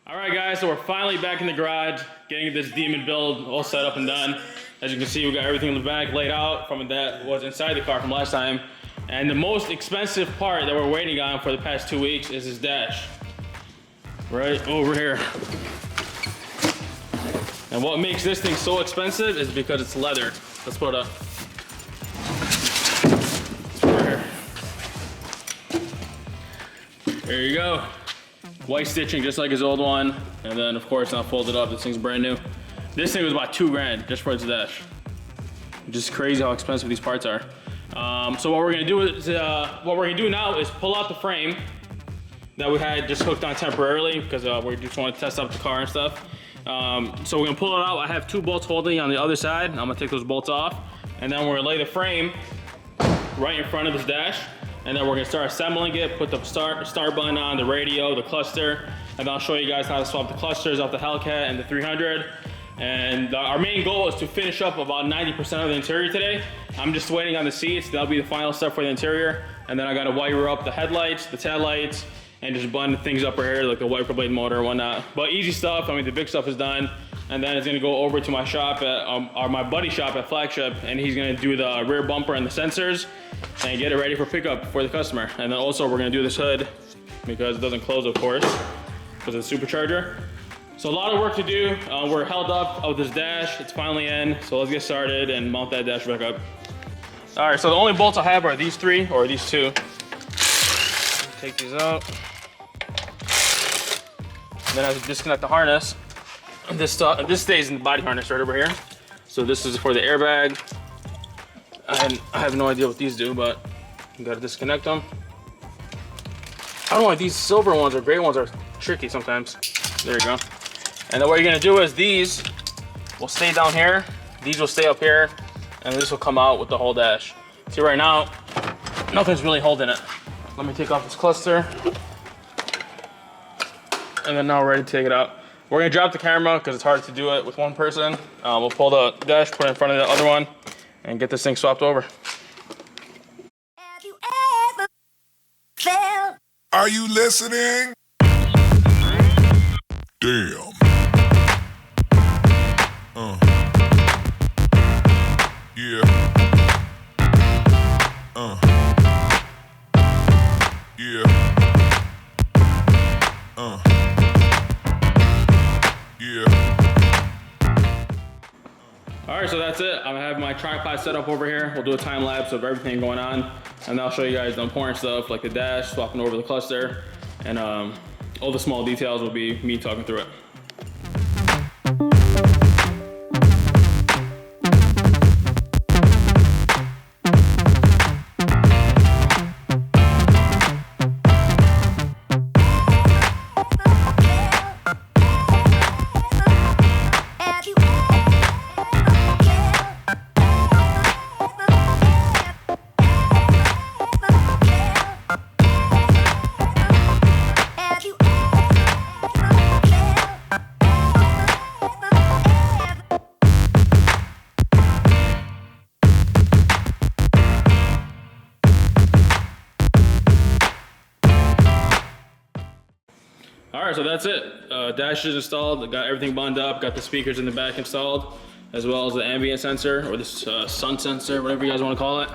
All right, guys, so we're finally back in the garage, getting this demon build all set up and done. As you can see, we got everything in the back laid out from that was inside the car from last time. And the most expensive part that we're waiting on for the past 2 weeks is this dash. Right over here. And what makes this thing so expensive is because it's leather. Let's put it up. Over here. There you go. White stitching just like his old one. And then of course now folded up, this thing's brand new. This thing was about $2 grand just for its dash. Just crazy how expensive these parts are. So what we're gonna do is, now is pull out the frame that we had just hooked on temporarily because we just want to test out the car and stuff. So we're gonna pull it out. I have 2 bolts holding on the other side. I'm gonna take those bolts off, and then we're gonna lay the frame right in front of this dash. And then we're gonna start assembling it, put the start button on, the radio, the cluster, and I'll show you guys how to swap the clusters off the Hellcat and the 300. And our main goal is to finish up about 90% of the interior today. I'm just waiting on the seats. That'll be the final step for the interior. And then I gotta wire up the headlights, the tail lights, and just button things up right here, like the wiper blade motor and whatnot. But easy stuff, I mean, the big stuff is done. And then it's gonna go over to my shop at, my buddy's shop at Flagship, and he's gonna do the rear bumper and the sensors and get it ready for pickup for the customer. And then also we're gonna do this hood because it doesn't close, of course, because it's a supercharger. So a lot of work to do. We're held up with this dash. It's finally in, so let's get started and mount that dash back up. All right, so the only bolts I have are these 3 or these 2. Take these out. And then I have to disconnect the harness. This stays in the body harness right over here. So this is for the airbag. I have no idea what these do, but you gotta disconnect them. I don't know why these silver ones or gray ones are tricky sometimes. There you go. And then what you're gonna do is these will stay down here, these will stay up here, and this will come out with the whole dash. See, right now, nothing's really holding it. Let me take off this cluster. And then now we're ready to take it out. We're gonna drop the camera because it's hard to do it with one person. We'll pull the dash, put it in front of the other one, and get this thing swapped over. Have you ever felt? Are you listening? Damn. Yeah. Yeah. Yeah. All right, so that's it. I'm gonna have my tripod set up over here. We'll do a time lapse of everything going on, and I'll show you guys the important stuff like the dash, swapping over the cluster, and all the small details will be me talking through it. All right, so that's it. Dash is installed, got everything bundled up, got the speakers in the back installed, as well as the ambient sensor, or this sun sensor, whatever you guys want to call it.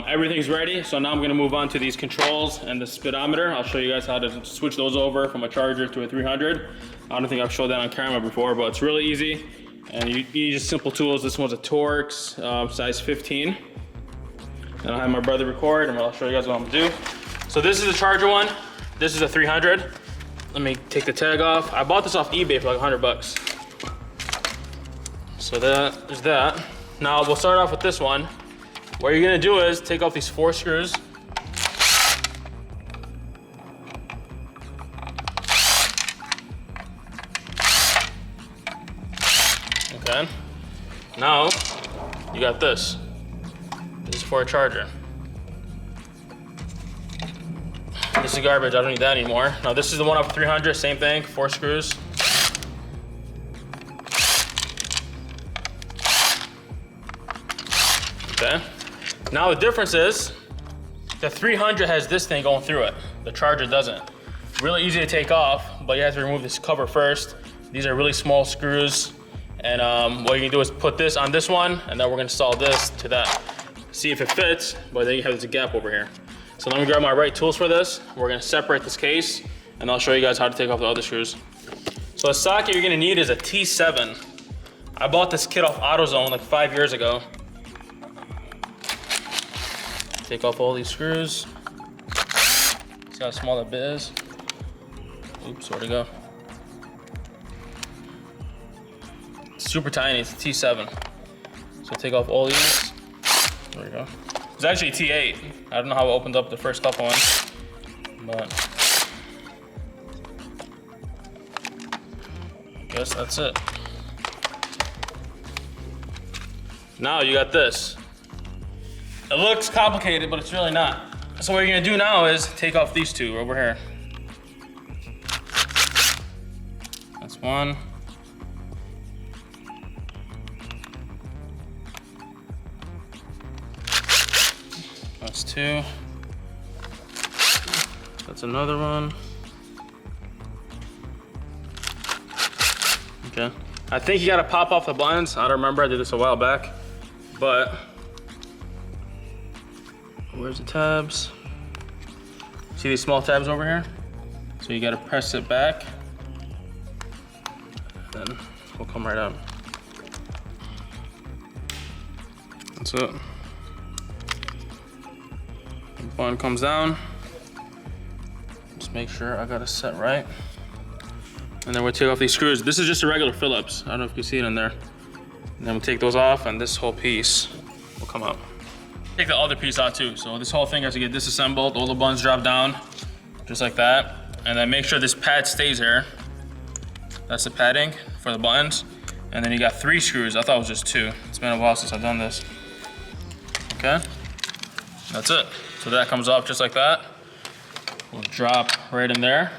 Everything's ready, so now I'm gonna move on to these controls and the speedometer. I'll show you guys how to switch those over from a Charger to a 300. I don't think I've showed that on camera before, but it's really easy. And you need just simple tools. This one's a Torx, size 15. And I'll have my brother record, and I'll show you guys what I'm gonna do. So this is a Charger one. This is a 300. Let me take the tag off. I bought this off eBay for like 100 bucks. So there's that. Now we'll start off with this one. What you're gonna do is take off these 4 screws. Okay. Now, you got this. This is for a Charger. This is garbage, I don't need that anymore. Now this is the one up 300, same thing, 4 screws. Okay. Now the difference is, the 300 has this thing going through it. The Charger doesn't. Really easy to take off. but you have to remove this cover first. These are really small screws. And what you can do is put this on this one, and then we're gonna install this to that. See if it fits, but then you have this gap over here. So let me grab my right tools for this. We're gonna separate this case, and I'll show you guys how to take off the other screws. So the socket you're gonna need is a T7. I bought this kit off AutoZone like 5 years ago. Take off all these screws. See how small that bit is? Oops, where'd it go? It's super tiny, it's a T7. So take off all these. There we go. It's actually a T8. I don't know how it opened up the first couple ones, but I guess that's it. Now you got this. It looks complicated, but it's really not. So what you're gonna do now is take off these two over here. That's one. That's two. That's another one. Okay. I think you gotta pop off the buttons. I don't remember, I did this a while back. But, where's the tabs? See these small tabs over here? So you gotta press it back. Then we'll come right out. That's it. The button comes down. Just make sure I got it set right. And then we'll take off these screws. This is just a regular Phillips. I don't know if you can see it in there. And then we'll take those off, and this whole piece will come out. Take the other piece out too. So this whole thing has to get disassembled. All the buttons drop down, just like that. And then make sure this pad stays here. That's the padding for the buttons. And then you got 3 screws. I thought it was just 2. It's been a while since I've done this. Okay, that's it. So that comes off just like that. We'll drop right in there.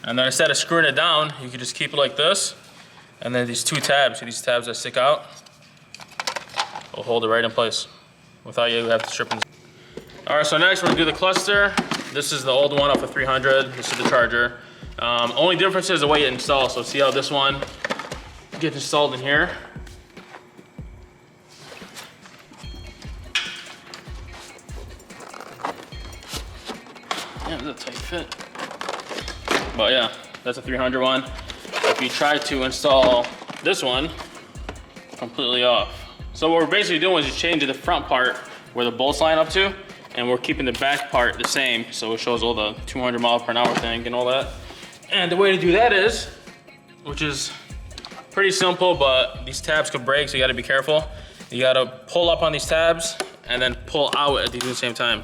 And then instead of screwing it down, you can just keep it like this. And then these 2 tabs, see these tabs that stick out? Will hold it right in place without you having to strip it. All right, so next we're gonna do the cluster. This is the old one off of 300. This is the charger. Only difference is the way it installs. So see how this one gets installed in here? Yeah, that's a tight fit. But yeah, that's a 300 one. If you try to install this one, completely off. So what we're basically doing is just changing the front part where the bolts line up to, and we're keeping the back part the same, so it shows all the 200 mph thing and all that. And the way to do that is, which is pretty simple, but these tabs could break, so you gotta be careful. You gotta pull up on these tabs and then pull out at the same time.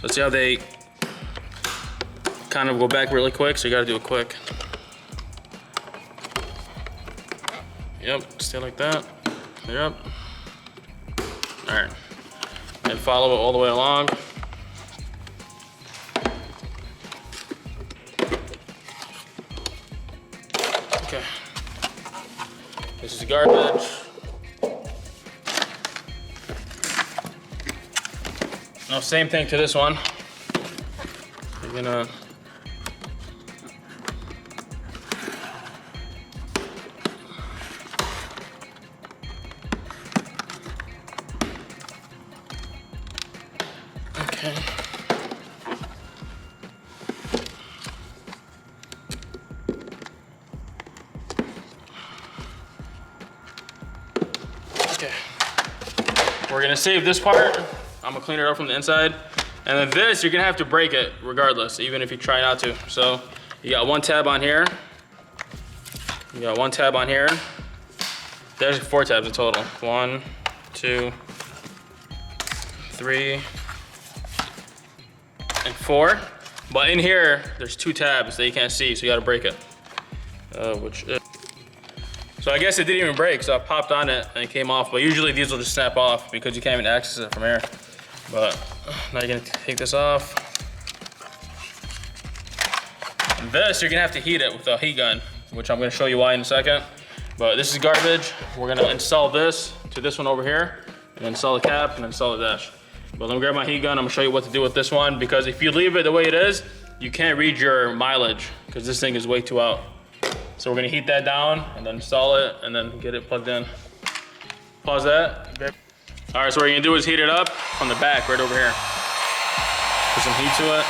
So see how they kind of go back really quick, so you gotta do it quick. Yep, stay like that. Yep. All right, and follow it all the way along. Okay. This is garbage. Now same thing to this one. You're gonna okay. Okay. We're gonna save this part. I'm gonna clean it up from the inside. And then this, you're gonna have to break it regardless, even if you try not to. So you got 1 tab on here. You got 1 tab on here. There's 4 tabs in total. 1, 2, 3, and 4. But in here, there's 2 tabs that you can't see, so you gotta break it. So I guess it didn't even break, so I popped on it and it came off. But usually these will just snap off because you can't even access it from here. But now you're gonna take this off. And this, you're gonna have to heat it with a heat gun, which I'm gonna show you why in a second. But this is garbage. We're gonna install this to this one over here, and install the cap and install the dash. But let me grab my heat gun. I'm gonna show you what to do with this one, because if you leave it the way it is, you can't read your mileage because this thing is way too out. So we're gonna heat that down and then install it and then get it plugged in. Pause that. All right, so what you're gonna do is heat it up on the back right over here. Put some heat to it.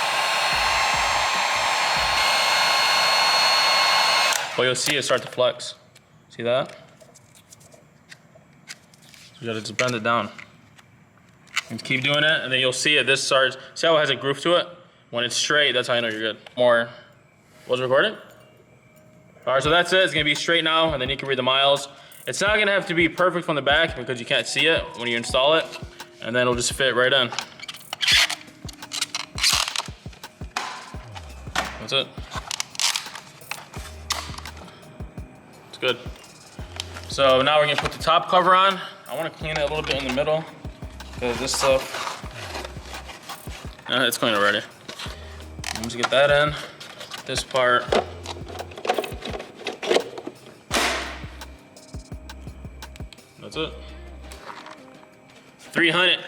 Well, you'll see it start to flex. See that? So you gotta just bend it down. And keep doing it, and then you'll see it, this starts, see how it has a groove to it? When it's straight, that's how you know you're good. More, was it recorded? All right, so that's it, it's gonna be straight now, and then you can read the miles. It's not gonna have to be perfect from the back because you can't see it when you install it, and then it'll just fit right in. That's it. It's good. So now we're gonna put the top cover on. I wanna clean it a little bit in the middle because this stuff, it's clean already. Let's get that in, this part. That's it. 300.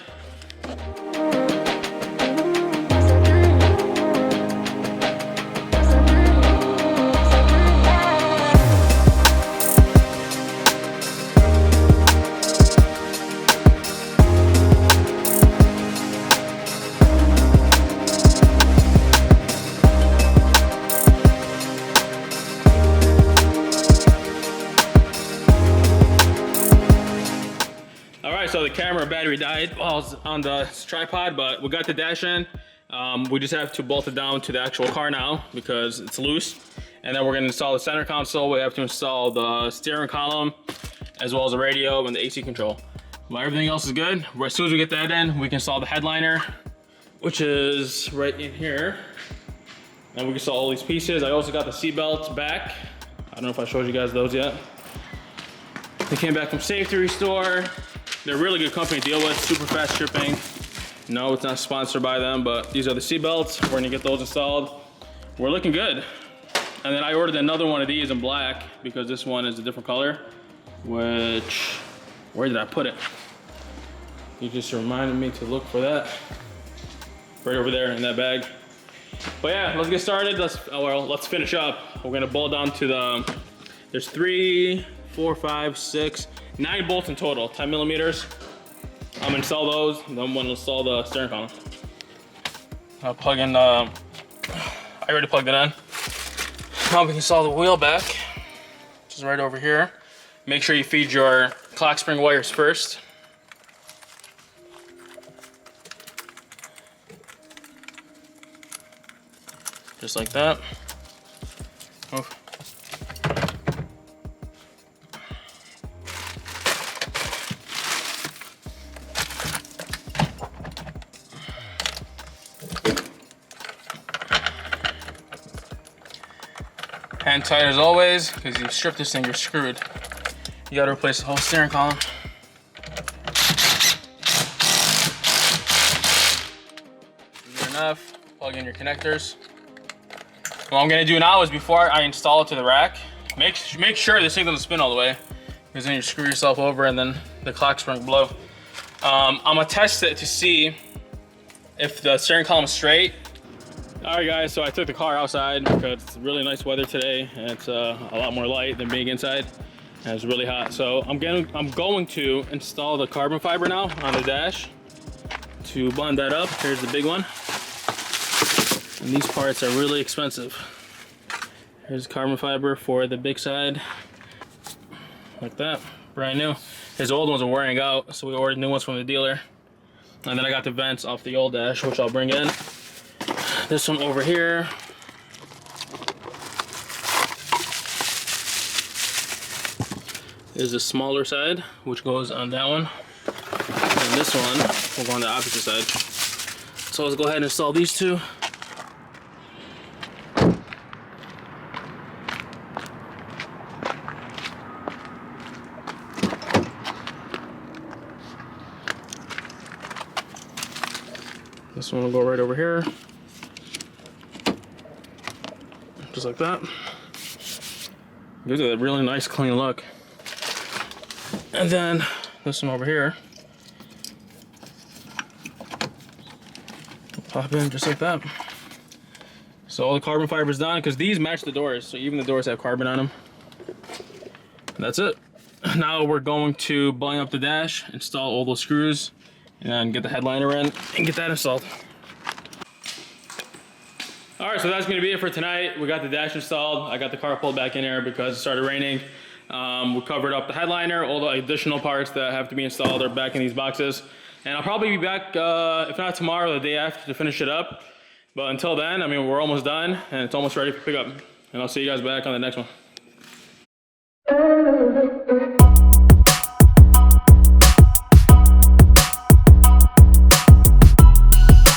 So the camera battery died while I was on the tripod, but we got the dash in. We just have to bolt it down to the actual car now because it's loose. And then we're gonna install the center console. We have to install the steering column as well as the radio and the AC control. But everything else is good. As soon as we get that in, we can install the headliner, which is right in here. And we can install all these pieces. I also got the seat belts back. I don't know if I showed you guys those yet. They came back from Safety Restore. They're a really good company to deal with, super fast shipping. No, it's not sponsored by them, but these are the seat belts. We're gonna get those installed. We're looking good. And then I ordered another one of these in black because this one is a different color, which, where did I put it? You just reminded me to look for that. Right over there in that bag. But yeah, let's get started. Let's finish up. We're gonna bolt down to the, there's 3, 4, 5, 6, 9 bolts in total, 10 millimeters. I'm gonna install those, then I'm gonna install the steering column. I'll plug in, I already plugged it in. Now we can install the wheel back, which is right over here. Make sure you feed your clock spring wires first. Just like that. Move. Hand tight as always, because you strip this thing, you're screwed. You gotta replace the whole steering column. Good enough. Plug in your connectors. What I'm gonna do now is before I install it to the rack, make sure this thing doesn't spin all the way, because then you screw yourself over and then the clock spring will blow. I'm gonna test it to see if the steering column is straight. All right guys, so I took the car outside because it's really nice weather today and it's a lot more light than being inside and it's really hot. So I'm going to install the carbon fiber now on the dash to bond that up. Here's the big one. And these parts are really expensive. Here's carbon fiber for the big side, like that, brand new. His old ones are wearing out, so we ordered new ones from the dealer. And then I got the vents off the old dash, which I'll bring in. This one over here. Is the smaller side, which goes on that one. And this one will go on the opposite side. So let's go ahead and install these two. This one will go right over here. Just like that. Gives it a really nice clean look. And then this one over here. Pop in just like that. So all the carbon fiber's done, because these match the doors, so even the doors have carbon on them. That's it. Now we're going to bung up the dash, install all those screws, and get the headliner in, and get that installed. All right, so that's gonna be it for tonight. We got the dash installed. I got the car pulled back in here because it started raining. We covered up the headliner. All the additional parts that have to be installed are back in these boxes. And I'll probably be back, if not tomorrow, the day after to finish it up. But until then, I mean, we're almost done and it's almost ready for pickup. And I'll see you guys back on the next one.